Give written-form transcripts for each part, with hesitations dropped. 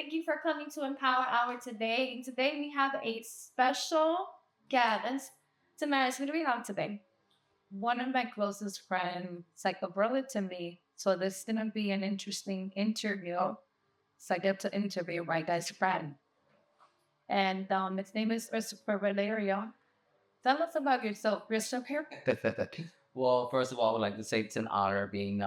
Thank you for coming to Empower Hour today. And today we have a special guest. Tamara, who do we have today? One of my closest friends. It's like a brother to me. So this is gonna be an interesting interview. So I get to interview my best friend. And his name is VALERIO. Tell us about yourself, Christopher. Well, first of all, I would like to say it's an honor being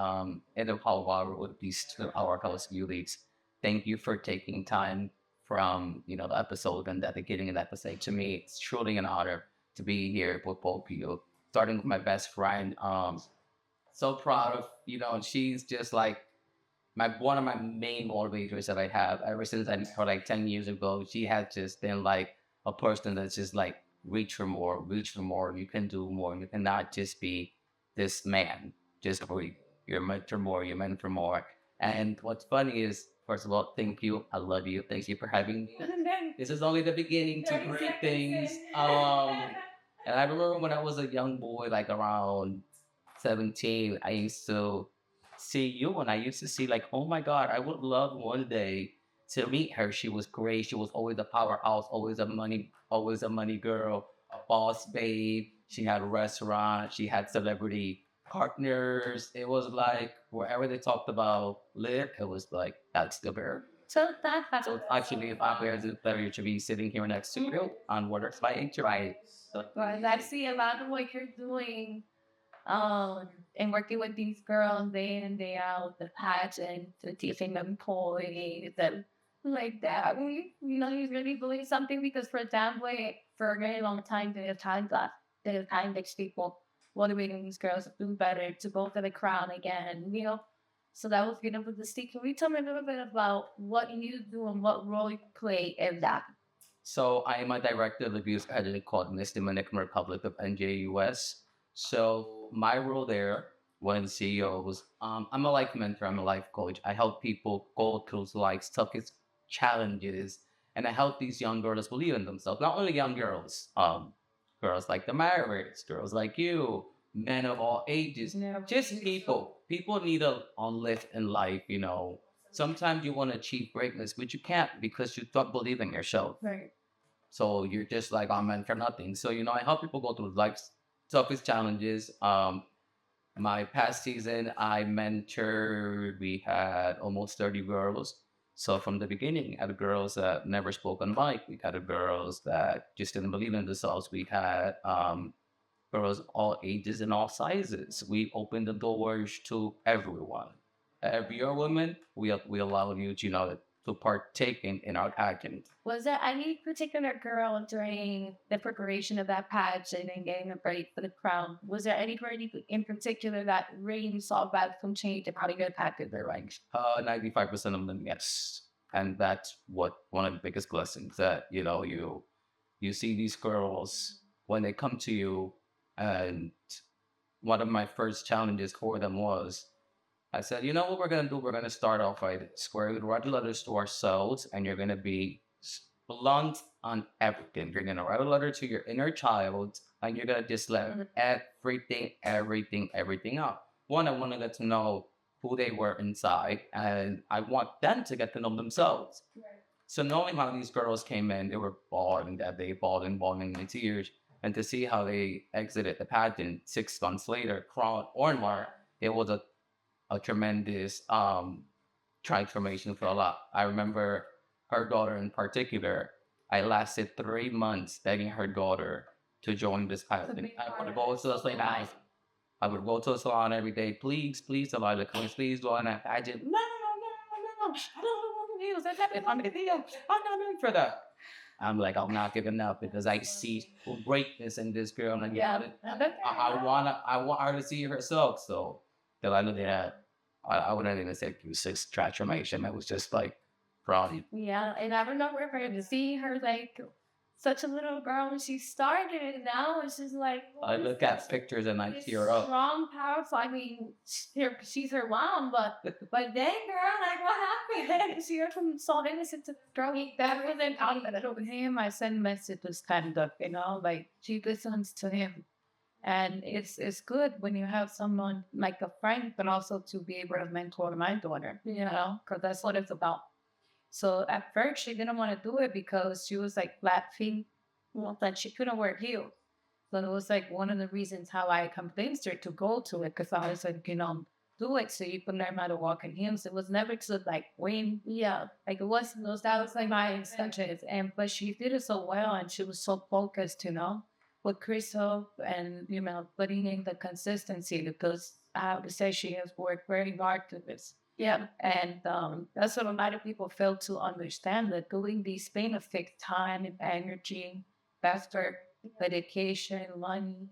in the Power with these 2 hour house leads. Thank you for taking time from the episode and dedicating an episode to me. It's truly an honor to be here with both of you. Starting with my best friend. So proud of she's just like my one of my main motivators that I have ever since I met her like 10 years ago. She has just been like a person that's just like reach for more, reach for more. You can do more. You cannot just be this man. Just breathe. You're meant for more. You're meant for more. And what's funny is, first of all, thank you. I love you. Thank you for having me. This is only the beginning to great things. And I remember when I was a young boy, like around 17, I used to see you and I used to see like, oh my God, I would love one day to meet her. She was great. She was always a powerhouse, always a money girl, a boss babe. She had a restaurant. She had celebrity partners. It was like wherever they talked about Liv, it was like that's the bear. So actually, if I'm here, it's a pleasure to be sitting here next to you on Water Fighting Try. So, Right. I see a lot of what you're doing and working with these girls day in and day out, the pageant, the teaching them poise and like that. You really believe something because for example, for a very long time, there are time makes people motivating these girls to do better, to go for the crown again. So that was beautiful to see. Can we tell me a little bit about what you do and what role you play in that? So I am a director of the Abuse Project called Miss Dominican Republic of NJUS. So my role there when CEO was, I'm a life mentor, I'm a life coach. I help people go through life's toughest challenges, and I help these young girls believe in themselves. Not only young girls, girls like the marrieds, girls like you, men of all ages, just people. People need a lift in life. Sometimes you want to achieve greatness, but you can't because you don't believe in yourself. Right. So you're just like, I'm meant for nothing. So, I help people go through life's toughest challenges. My past season, I mentored, we had almost 30 girls. So from the beginning, had girls that never spoke on mic. We had girls that just didn't believe in themselves. We had girls all ages and all sizes. We opened the doors to everyone. If you're a woman, we allow you to partake in our pageant. Was there any particular girl during the preparation of that pageant and getting them ready for the crown? Was there anybody in particular that really saw that from change and how you impacted their life? 95% of them, yes. And that's one of the biggest blessings that, you see these girls when they come to you. And one of my first challenges for them was, I said, you know what we're going to do? We're going to start off by square with write letters to ourselves, and you're going to be blunt on everything. You're going to write a letter to your inner child, and you're going to just let everything out. One, I want to get to know who they were inside, and I want them to get to know themselves. Right. So knowing how these girls came in, they were bawling that day, bawling in tears, and to see how they exited the pageant 6 months later, crowned or not, it was a tremendous transformation for a lot. I remember her daughter in particular. I lasted 3 months begging her daughter to join this pageant. I would go to the salon. I would go to the salon every day. Please, Delilah, please go on that pageant. No. I don't want to use that. I'm not meant for that. I'm like, I'm not giving up because I see greatness in this girl, and I want her to see herself. So that I knew that I wouldn't even say it was just transformation. It was just like proud. Yeah, and I remember her to see her like such a little girl when she started, and now it's just like I look at pictures and I tear up. Strong, powerful. I mean, she's her mom, but dang girl, like what happened? She went from so innocent to strong. That was empowerment over him. I send messages kind of, like she listens to him. And it's good when you have someone like a friend, but also to be able to mentor my daughter, because that's what it's about. So at first she didn't want to do it because she was like flat feet, well, that she couldn't wear heels. So it was like one of the reasons how I convinced her to go to it, because I was like, do it so you can learn how to walk in heels. It was never to like win, yeah, like it wasn't those. That was like my intentions, and but she did it so well, and she was so focused, with Crystal, and putting in the consistency, because I have to say she has worked very hard to this. Yeah, and that's what a lot of people fail to understand, that doing these things takes time and energy, effort, dedication, money.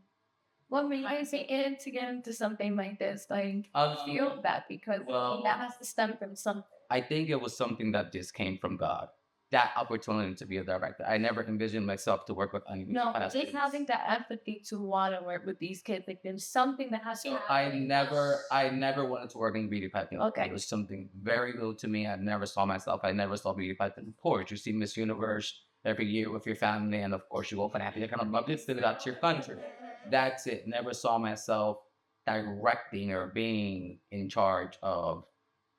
What made you say it to get into something like this? Like, feel that because that has to stem from something. I think it was something that just came from God. That opportunity to be a director. I never envisioned myself to work with any No, kind of just students. having that empathy to want to work with these kids, like there's something that has to So happen. I never wanted to work in beauty pageant. Okay. It was something very new to me. I never saw myself. I never saw beauty pageant. Of course, you see Miss Universe every year with your family, and of course you go for that. You're kind of love this, that's your country. That's it. Never saw myself directing or being in charge of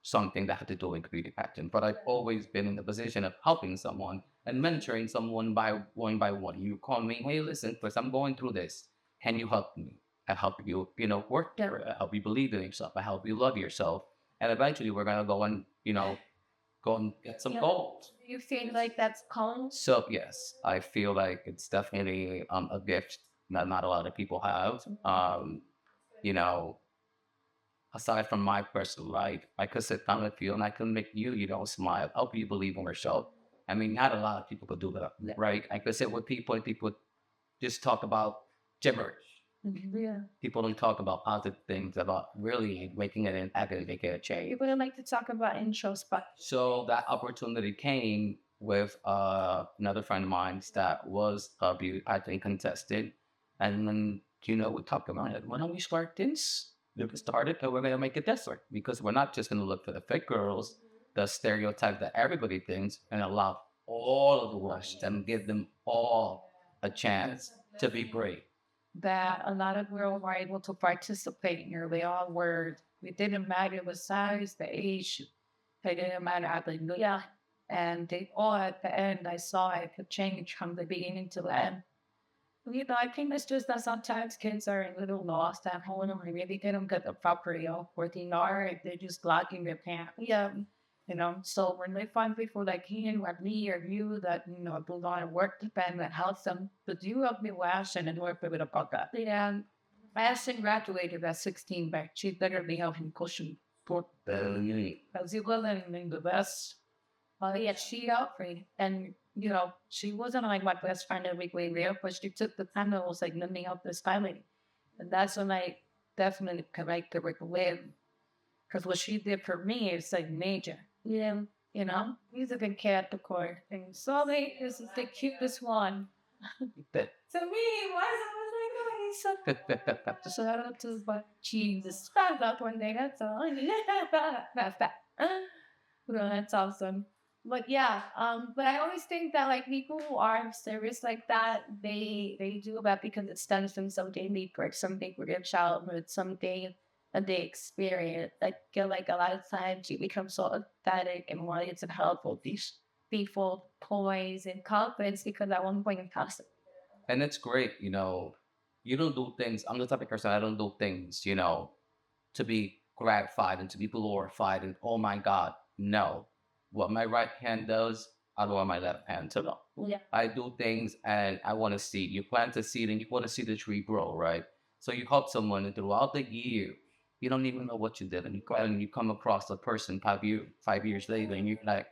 something that had to do with beauty pageant. But I've always been in the position of helping someone and mentoring someone by one. You call me, hey, listen, because I'm going through this. Can you help me? I help you, work through it. I help you believe in yourself. I help you love yourself. And eventually we're gonna go and, go and get some gold. Do you feel like that's calm? So yes, I feel like it's definitely a gift that not a lot of people have. You know, aside from my personal life, I could sit down with you and I could make you, smile, help you believe in yourself. I mean, not a lot of people could do that, right? I could sit with people and people just talk about gibberish. Yeah. People don't talk about positive things, about really making it an academic change. People don't like to talk about introspect. So that opportunity came with another friend of mine that was I think contested, and then we talked about it. Why don't we start this? We started, and we're gonna make it different because we're not just gonna look for the fit girls, the stereotype that everybody thinks, and allow all of the girls and give them all a chance to be great. That a lot of girls were able to participate here. They all were. It didn't matter the size, the age. It didn't matter how they looked. Yeah. And they all at the end, I saw it could change from the beginning to the end. I think it's just that sometimes kids are a little lost at home and maybe they don't get the proper help where they are, if they're just lacking their parents. Yeah. So when they find people like him or me or you that, do a lot of work to them that helps them, but you helped me with Ashton and work with it about that. Yeah. Ashton graduated at 16, but she literally helped him cushion for because he wasn't in the best. Yeah, she helped me. And, she wasn't like my best friend every way there, but she took the time and was like, let me help this family. And that's when I definitely connected with Liv. Because what she did for me is like major. Yeah. He's a good cat, of course. And Sully is the cutest one. To me, why is so shout out to what Jesus. Found out one day, that's all. That's that. Well, that's awesome. But yeah, but I always think that like people who are serious like that, they do that because it stems from something deeper, something from their childhood, something that they experience. I feel like a lot of times you become so empathetic and wanting to help all these people, toys, and confidence because at one point in time, And it's great, you don't do things. I'm the type of person, I don't do things, to be gratified and to be glorified and oh my God, no. What my right hand does, I don't want my left hand to know. Yeah. I do things and I want to see. You plant a seed and you want to see the tree grow, right? So you help someone and throughout the year, you don't even know what you did. And you come across a person 5 years later and you're like,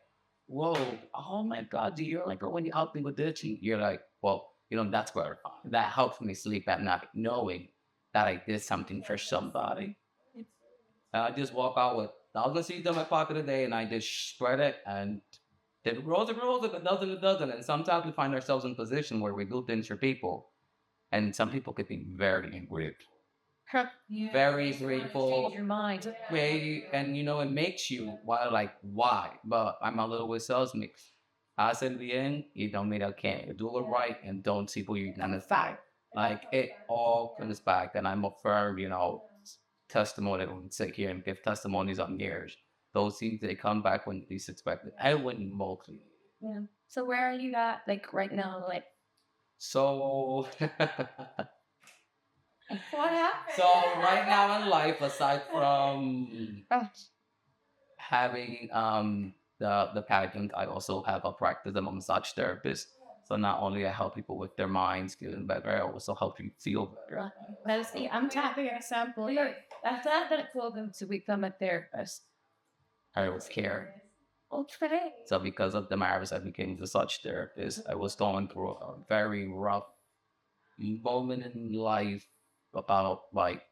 whoa, oh my God, you're like, when you help me with this, you're like, well, that's where that helps me sleep at night, knowing that I did something for somebody. And I just walk out with thousands of seeds in my pocket a day and I just spread it and if it grows, it grows. If it doesn't, it doesn't. And sometimes we find ourselves in a position where we do things for people and some people could be very angry. Yeah. Very grateful. Change your mind. And it makes you why? But I'm a little with sales mix. I said in the end, you don't mean I can't do it right and don't see who you're gonna fight. Like it all comes back and I'm a firm, testimony. I would sit here and give testimonies on years. those things, they come back when least expected. I win mostly. Yeah. So where are you at, like right now? Like So, what happened? so right now in life, aside from Oh, having the pageant, I also have a practice. I'm a massage therapist. So not only I help people with their minds getting better, I also help you feel better. right. Let's see. I'm tapping a sample. Look, I thought that I told them to become a therapist. I was scared. Okay. So because of the marriage, I became a massage therapist. I was going through a very rough moment in life about like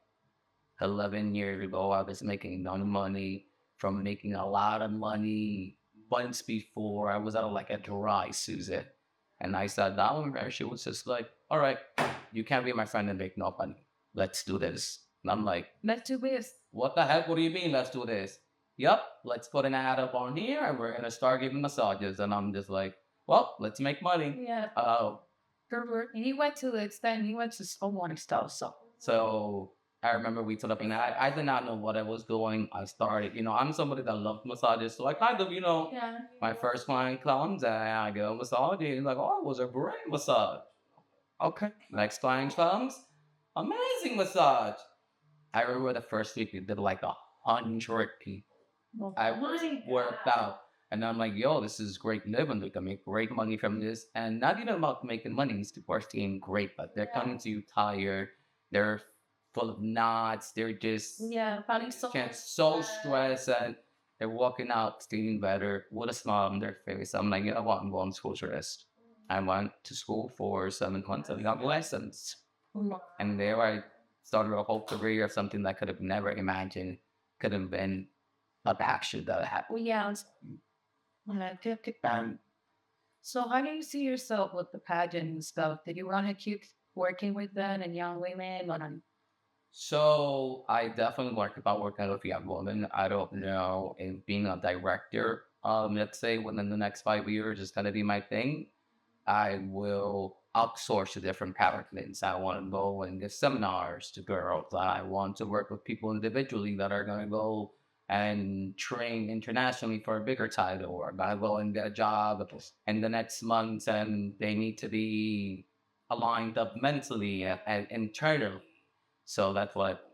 11 years ago. I was making none money from making a lot of money months before. I was at like a dry Susan. And I sat down with her. She was just like, all right, you can't be my friend and make no money. Let's do this. And I'm like, Let's do this. what the heck? What do you mean? Let's do this. Yep, let's put an ad up on here and we're gonna start giving massages. And I'm just like, well, let's make money. Yeah. And you went to the extent, you went to so many stuff. So I remember we took up and I did not know what I was doing. I started, I'm somebody that loved massages. So I kind of, Yeah. my first client comes and I get a massage. And he's like, oh, it was a great massage. Okay. Next client comes, amazing massage. I remember the first week we did like 100 people. I really worked out. And I'm like, yo, this is great living. We can make great money from this. And not even about making money. These people are staying great, but they're coming to you tired. They're full of knots. They're just probably so so stressed and they're walking out feeling better with a smile on their face. I'm like, you know what? I'm going to school to rest. I went to school for 7 months and got lessons. And there I started a whole career of something that I could have never imagined could have been a passion that I had. Well, yeah. So how do you see yourself with the pageant and stuff? Did you want to keep working with them and young women? So I definitely like about working with young women. I don't know if being a director, let's say within the next 5 years is gonna be my thing. I will outsource to different pageants. I want to go and give seminars to girls. I want to work with people individually that are gonna go and train internationally for a bigger title, or I go and get a job in the next month and they need to be aligned up mentally and internally. So that's what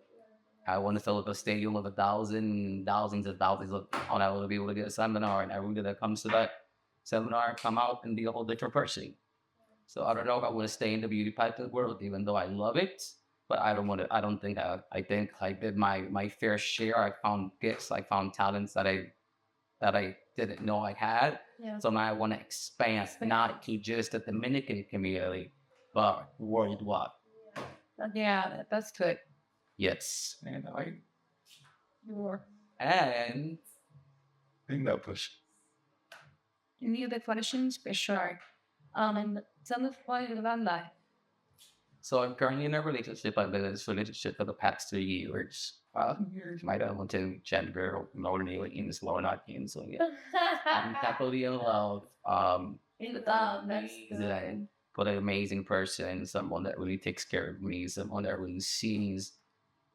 I want to fill up a stadium with thousands and thousands of people. I want to be able to get a seminar and everybody that comes to that seminar come out and be a whole different person. So I don't know if I want to stay in the beauty pageant world, even though I love it. But I don't want to. I don't think. I think I did my fair share. I found gifts. I found talents that I didn't know I had. Yeah. So now I want to expand, not to just the Dominican community, but worldwide. Yeah, that's good. Yes. And More. and No push. Any other questions? For sure. And tell us why you love that. so I'm currently in a relationship. I've been in this relationship for the past 3 years. I don't want to gender or in this lower not in. So yeah, I'm happily in love. That's He's good. but an amazing person, someone that really takes care of me, someone that really sees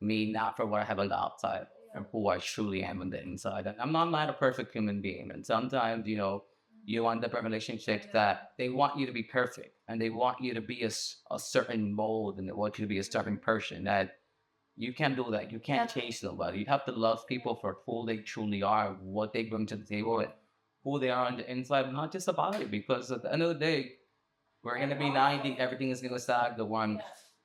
me not for what I have on the outside, and who I truly am on the inside. And I'm not a perfect human being, and sometimes you end up in relationships that they want you to be perfect, and they want you to be a certain mold, and they want you to be a certain person. That you can't do that. You can't chase nobody. You have to love people for who they truly are, what they bring to the table, and who they are on the inside, not just about it. Because at the end of the day, we're gonna be 90. Everything is gonna start the one.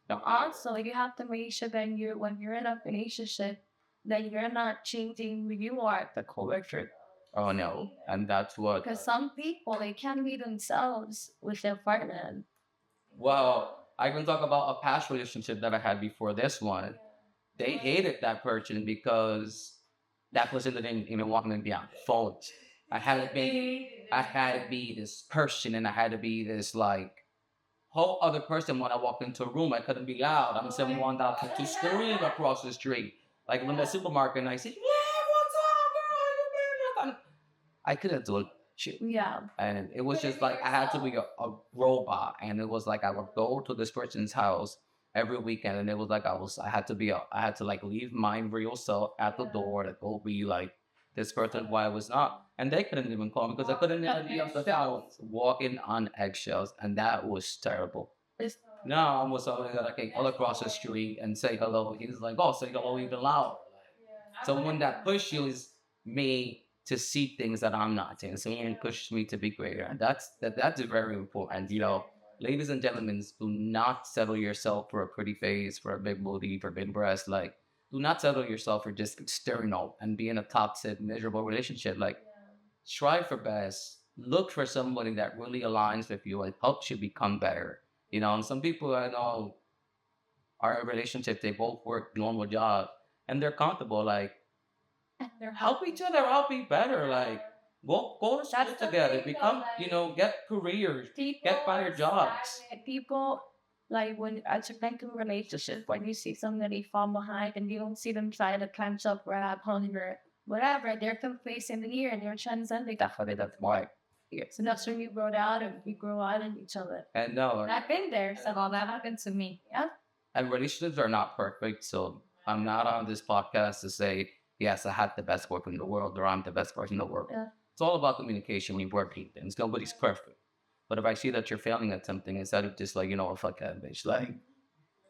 Also, you have to make sure that when you're in a relationship, that you're not changing who you are. The collector. Oh no, and that's what. Because some people, they can't be themselves with their partner. Well, I can talk about a past relationship that I had before this one. They hated that person because that person didn't even want me to be on the phone. I had to be this person, and I had to be this like whole other person when I walked into a room. I couldn't be loud. I'm someone that had to scream across the street. Like when the supermarket and I said, yeah, what's up, girl? I couldn't do it. Shit. Yeah. And it was just like I had to be a robot. And it was like I would go to this person's house every weekend, and it was like I had to like leave my real self at the door to go be like this person why I was not. And they couldn't even call me because I couldn't even be on the house walking on eggshells. And that was terrible. Now I'm with somebody that I can all across the street and say hello. He's like, oh, say hello even louder. Someone that pushes me to see things that I'm not seeing. Someone pushes me to be greater. And that's very important. You know, ladies and gentlemen, do not settle yourself for a pretty face, for a big booty, for big breasts. Like, do not settle yourself for just external and be in a toxic, miserable relationship. Like, strive for best. Look for somebody that really aligns with you and helps you become better. You know, and some people I know are in a relationship, they both work normal jobs and they're comfortable. Like, help each other out be better. Like, go to school together, become, you know, get careers, get better jobs. People, like, when as you think in relationships, when you see somebody fall behind and you don't see them trying to catch up, grab, hunger, whatever, they're complacent here and they're transcending. That's why. So that's when you grow out and we grow out in each other. And no, I've been there, so all that happened to me. Yeah. and relationships are not perfect. So I'm not on this podcast to say, yes, I had the best work in the world or I'm the best person in the world. Yeah. It's all about communication. We work through things. Nobody's perfect. But if I see that you're failing at something, instead of just like, you know, fuck that bitch, like,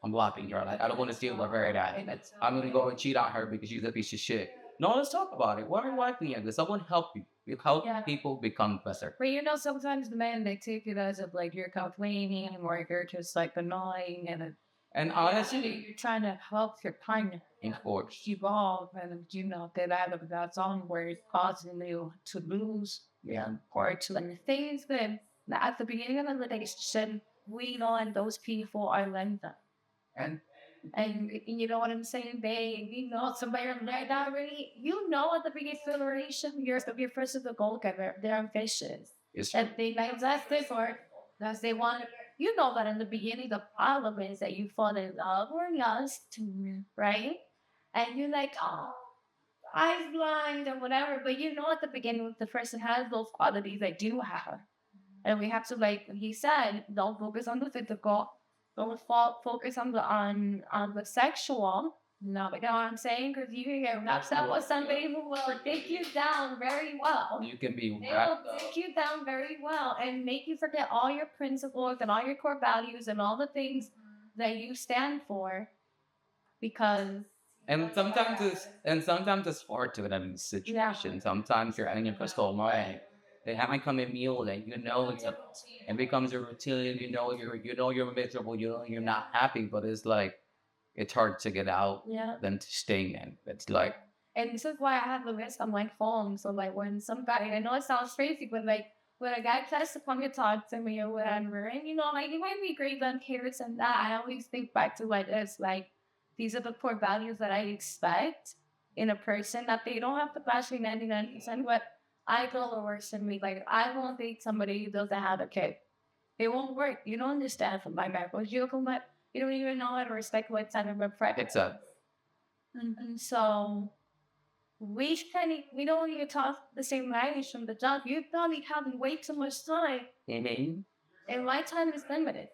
I'm blocking her. Like, I don't want to deal with her that. I'm going to go and cheat on her because she's a piece of shit. No, let's talk about it. What are you liking at this? Someone help you. You help people become better. But you know, sometimes the men, they take it as if like you're complaining or you're just like annoying And honestly, you're trying to help your partner evolve, and you know that's on where it's causing you to lose, or to like things that at the beginning of the relationship, we know and those people are like that. And you know what I'm saying? You know, somebody they're not really, you know, at the beginning of the relationship, your person the goal giver, they're ambitious. And they like that's this or that's they want. You know that in the beginning, the problem is that you fall in love or lust, right? And you're like, oh, eyes blind or whatever. But you know at the beginning, the person has those qualities they do have. And we have to, like he said, don't focus on the physical. Don't focus on the sexual. No, you know what I'm saying? Because you can get upset with somebody who will take you down very well. You can be They will take you down very well and make you forget all your principles and all your core values and all the things that you stand for. Because sometimes it's hard to get in a situation. Yeah. Sometimes you're in your crystal mind. They haven't come in meal that you know it becomes a routine. You know you're miserable. You know you're not happy, but it's like it's hard to get out than to stay in. It's like, and this is why I have the risk on my phone. So like when somebody, I know it sounds crazy, but like when a guy tries to come and talk to me or whatever, and you know like he might be great on carrots and that, I always think back to like this, like these are the core values that I expect in a person, that they don't have to bash me 99%, but I go the worst in me. Like, I won't date somebody who doesn't have a kid. It won't work. You don't understand from my background. You don't even know how to respect what type of a friend. Exactly. And so we don't even talk the same language from the jump. You probably having way too much time. Mm-hmm. And my time is limited.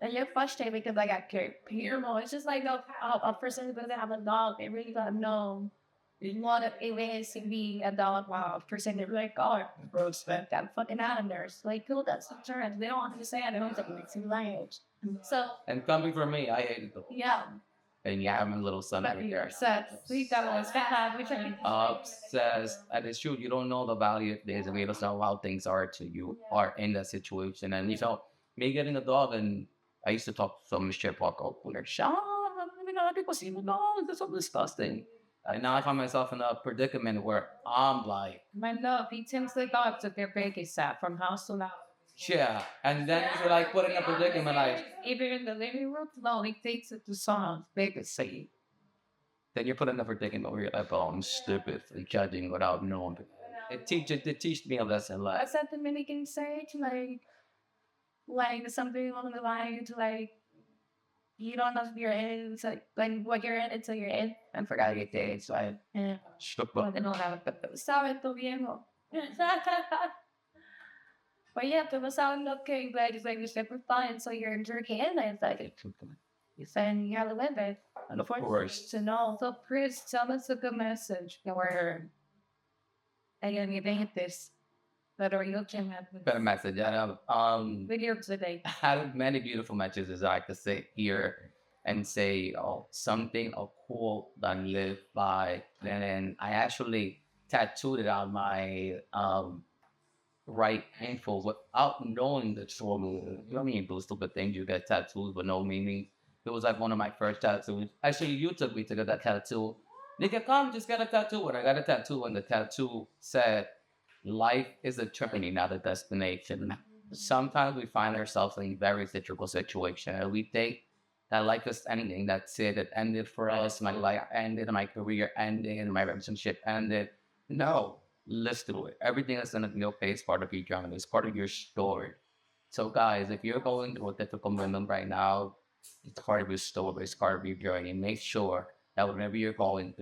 And you're frustrated because I got carried. You know, it's just like a person who doesn't have a dog. They really gotta know. You want to erase and be a dog wow person. They're like, oh, gross, that fucking animals. Like, cool, that's a term. They don't understand. They don't take it to language. So. And coming from me, I hated them. Yeah. And yeah, I'm a little son over here. Obsessed. Please, that was obsessed. And it's true, you don't know the value of this, and you don't know how things are till you are in that situation. And you know, me getting a dog, and I used to talk so much shit about like, shut up, people see the dog, that's so disgusting. And now I find myself in a predicament where I'm like, my love, he tends to go up to their baby sat from house to house. Yeah, and then you're like putting a predicament like, even in the living room, no, he takes it to someone's baby seat. Then you're put in a predicament where you're like, oh, I'm stupid and judging without knowing. It teaches me a lesson. Like, what's that Dominican say? Like something along the lines like, you don't know if you're in, so, like what you're in until you're in. I forgot your day, so I Sabe tu viejo. But yeah, te vas a okay, but it's like you're super fine, so you're drinking and it's like you saying you have to live it. And of course. To know. So Chris, tell us a good message. Or Ayun, ibigay this. VALERIO can have Better message. video today. I had many beautiful messages I could sit here and say, oh, something, a quote that I live by. And I actually tattooed it on my right ankle without knowing the trauma. You know what I mean? Those stupid things you get tattoos with no meaning. It was like one of my first tattoos. Actually, you took me to get that tattoo. Nigga, come, just get a tattoo. And I got a tattoo, and the tattoo said, life is a journey, not a destination. Sometimes we find ourselves in very critical situation, and we think that life is ending. That's it. It ended for us. My life ended. My career ended. My relationship ended. No, let's do it. Everything that's gonna be okay is part of your journey. It's part of your story. So, guys, if you're going through a difficult moment right now, it's part of your story. It's part of your journey. Make sure that whenever you're going,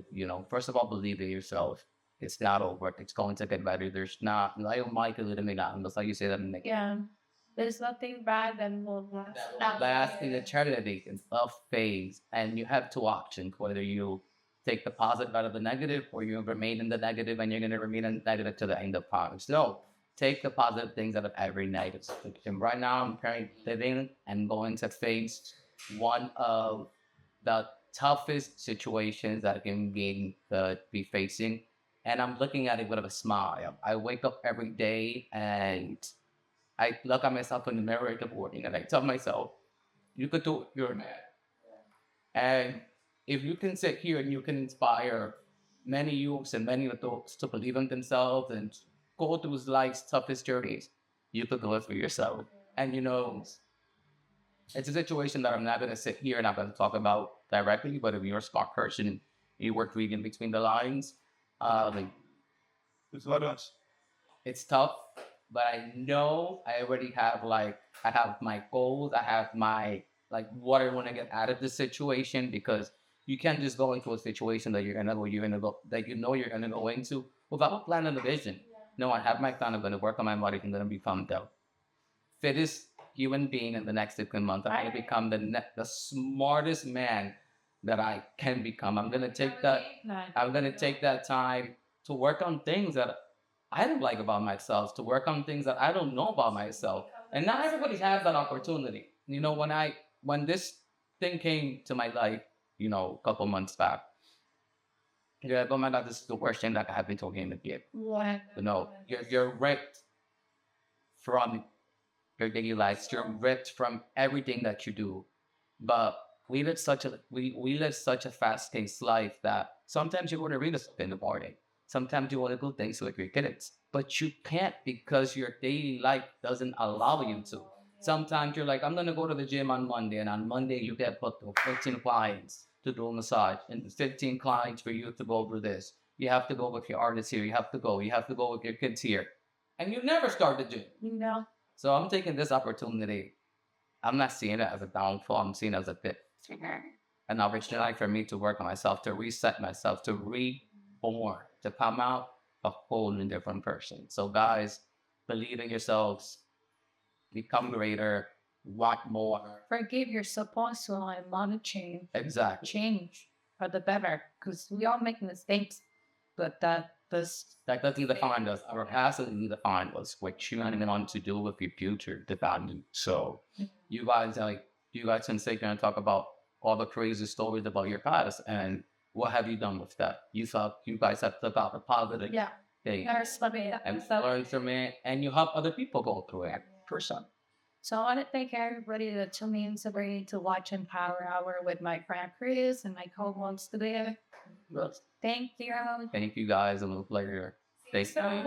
first of all, believe in yourself. It's not over. It's going to get better. There's not like Michael literally not. That's like you say that in the Yeah. There's nothing bad that will last in eternity. It's a phase, and you have two options: whether you take the positive out of the negative, or you remain in the negative, and you're going to remain in the negative to the end of time. So take the positive things out of every negative situation. Right now, I'm currently living and going to face one of the toughest situations that I can be facing. And I'm looking at it with a smile. I wake up every day and I look at myself in the mirror in the morning and I tell myself, you could do it, you're a man. And if you can sit here and you can inspire many youths and many adults to believe in themselves and go through life's toughest journeys, you could do it for yourself. And it's a situation that I'm not going to sit here and I'm going to talk about directly, but if you're a smart person, you work reading between the lines, like, It's not us. it's tough, but I know I already have I have my goals, I have my what I want to get out of this situation because you can't just go into a situation that that you're gonna go into without a plan and a vision. No, I have my plan. I'm gonna work on my body. I'm gonna become the fittest human being in the next 6 months. I'm gonna become the smartest man that I can become. I'm gonna take that. I'm gonna take that time to work on things that I don't like about myself, to work on things that I don't know about myself. And not everybody has that opportunity. When this thing came to my life, a couple months back, yeah, oh my God, this is the worst thing that I've been talking to you. What? You're ripped from your daily life. You're ripped from everything that you do. But we live such a fast-paced life that sometimes you want to read a book in the morning. Sometimes you want to do things with your kids, but you can't because your daily life doesn't allow you to. Sometimes you're like, I'm gonna go to the gym on Monday, and on Monday you get put to 15 clients to do a massage, and 15 clients for you to go over this. You have to go with your artist here. You have to go with your kids here, and you never start the gym. So I'm taking this opportunity. I'm not seeing it as a downfall. I'm seeing it as a fit. An opportunity for me to work on myself, to reset myself, to reborn, to come out a whole new different person. So guys, believe in yourselves, become greater, want more. Forgive yourself also and want to change. Exactly. Change for the better because we all make mistakes, but that doesn't define us. Our past doesn't define us. What you want to do with your future define you. So you guys can sit here and talk about all the crazy stories about your past and what have you done with that? You guys have took out the positive thing and learned from it, and you help other people go through it. Person. So I want to thank everybody that tuned in to watch Empow3r Hour with my friend Chris and my co-host today. Thank you. Thank you guys, and we'll play here. Stay safe.